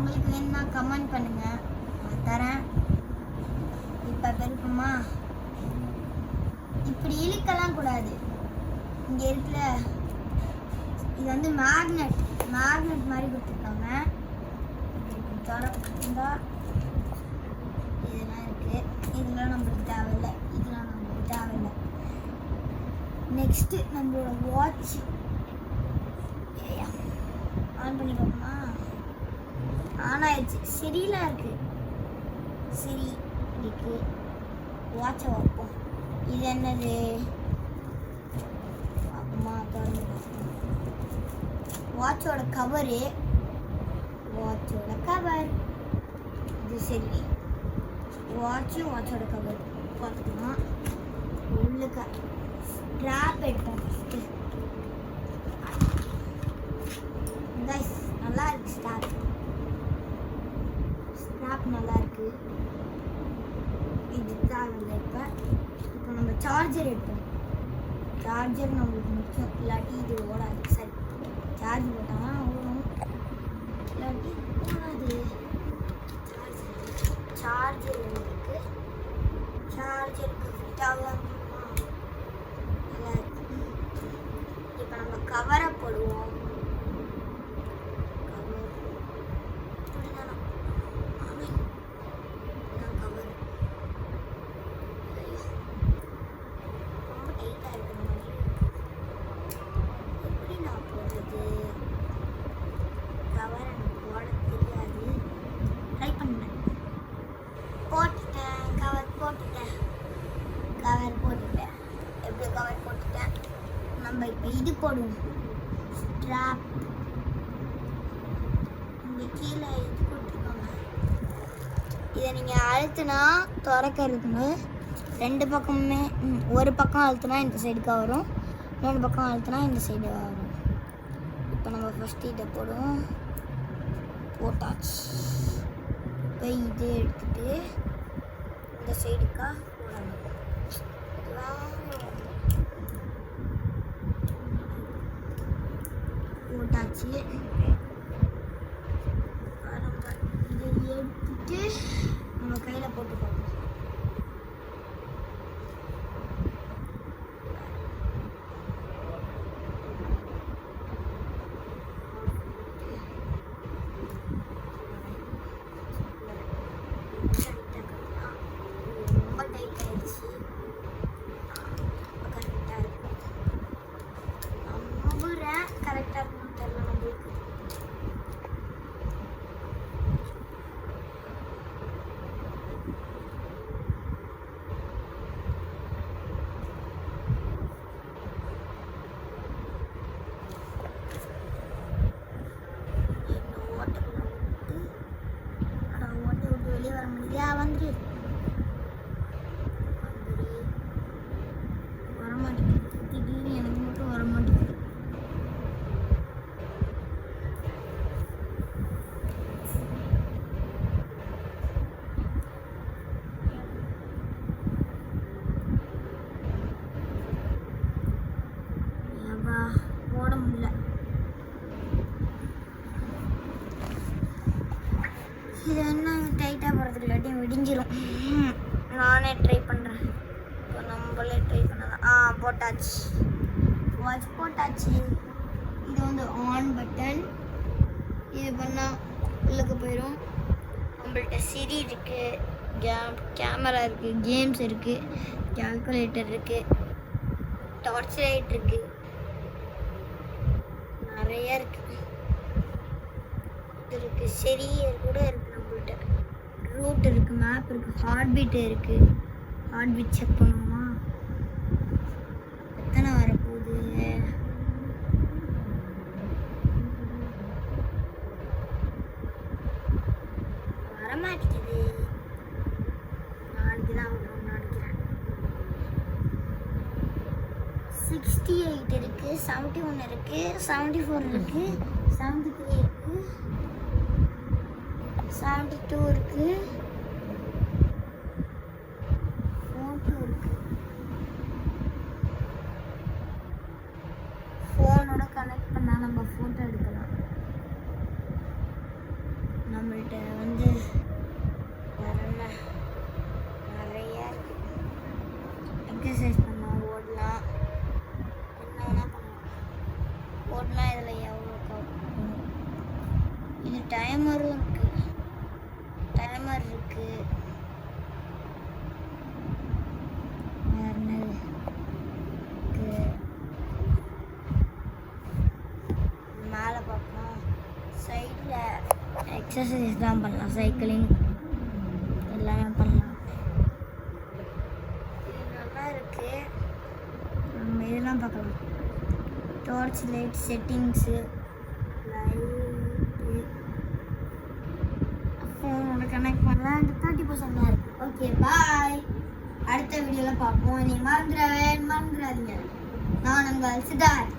உங்களுக்கு வேணும்னா கமெண்ட் பண்ணுங்க, நான் தரேன். இப்போ பெருக்குமா? இப்படி இழுக்கலாம் கூடாது. இங்கே இருக்குல்ல, இது வந்து மேக்னெட் மாதிரி கொடுத்துருக்காங்க. திறந்தா இதெல்லாம் இருக்கு. இதெல்லாம் நம்மளுக்கு தேவையில்லை. நெக்ஸ்ட் நம்மளோட வாட்ச் ஆன் பண்ணி பார்ப்போமா? ஆன் ஆயிடுச்சு. சரிலாம் இருக்கு. சரி இருக்கு. வாட்சை வைப்போம். இது என்னது? அம்மா திறந்து வாட்சோட கவர். இது சரி. வாட்சோட கவர் பார்த்துக்கலாம். உள்ளுக்க ஸ்ட்ராப் எடுப்போம். நல்லா இருக்கு. ஸ்ட்ராப் நல்லா இருக்கு. இது தேவையில்லை. இப்போ நம்ம சார்ஜர் எடுப்போம். சார்ஜர் நம்மளுக்கு முக்கியம். இல்லாட்டி இது ஓடாது. சரி, சார்ஜ் போட்டால் ஓடும், இல்லாட்டி ஓடாது. சார்ஜர் இருக்கு. சார்ஜருக்கு ஃபிட் ஆகலாம். இப்போ நம்ம கவரை போடுவோம். கவர் போட்டுட்டேன். நம்ம இப்போ இது போடுவோம். ஸ்ட்ராப் இங்கே கீழே இது போட்டுருக்காங்க. இதை நீங்கள் அழுத்துனா திறக்கிறதுன்னு ரெண்டு பக்கமுமே, ஒரு பக்கம் அழுத்துனா இந்த சைடுக்கு வரும், இன்னொரு பக்கம் அழுத்துனா இந்த சைடு வரும். இப்போ நம்ம ஃபஸ்ட்டு இதை போடுவோம். போட்டாச்சு. இப்போ இது எடுத்துட்டு இந்த சைடுக்கா போடணும். போட்டாச்சு. இதை எடுத்துட்டு நம்ம கையில் போட்டுக்கோங்க. ரொம்ப டைட் ஆயிடுச்சு. கரெக்டாக இருக்கும். நம்புறேன் கரெக்டாக இருக்கும். தெரியல நம்மளுக்கு. ஓட்டை விட்டு வெளியே வர முடியலையா? வந்துரு. வரமாட்டேங்குது. திடீர்னு எனக்கு மட்டும் வரமாட்டேங்குது. போட முடியல. இது என்ன டைட்டாக போகிறதுக்கு இல்லாட்டியும் விடிஞ்சிடும். நானே ட்ரை பண்ணுறேன். இப்போ நம்மளே ட்ரை பண்ணலாம். போட்டாச்சு. வாட்ச் போட்டாச்சு. இது வந்து ஆன் பட்டன். இது பண்ணால் உள்ளுக்கு போயிடும். நம்மள்கிட்ட சிரி இருக்குது, கேமரா இருக்குது, கேம்ஸ் இருக்குது, கால்குலேட்டர் இருக்குது, டார்ச் லைட் இருக்குது, நிறைய இருக்குது. இது இருக்குது. சரி கூட இருக்குது. நம்மள்கிட்ட ரூட் இருக்குது, மேப் இருக்குது, ஹார்ட் பீட் இருக்குது. ஹார்ட் பீட் செக் பண்ணுவோமா? எத்தனை வரப்போகுது? வரமாட்டேங்குது. நாளைக்கு தான் வரும் நினைக்கிறேன். 68 இருக்குது, 71 இருக்குது, 74 இருக்குது, 73 இருக்குது, 72 இருக்குது, 42 இருக்குது. ஃபோனோட கனெக்ட் பண்ணால் நம்ம ஃபோட்டோ எடுக்கலாம். நம்ம டைமரும் இருக்கு. டைமர் இருக்கு. வேற என்னது இருக்கு? மேலே பார்ப்போம். சைடில் எக்ஸசைஸ் தான் பண்ணலாம். சைக்கிளிங் எல்லாமே பண்ணலாம். இது நல்லா இருக்கு. நம்ம இதெல்லாம் பார்க்கலாம். டார்ச் லைட் செட்டிங்ஸு, லைட்டு, ஃபோனோட கனெக்ட் பண்ணலாம். இந்த 30% தான் இருக்கு. Okay bye. அடுத்த வீடியோவில் பார்ப்போம். நீ மறந்துடாதீங்க. நான் உங்கள் சித்தார்த்.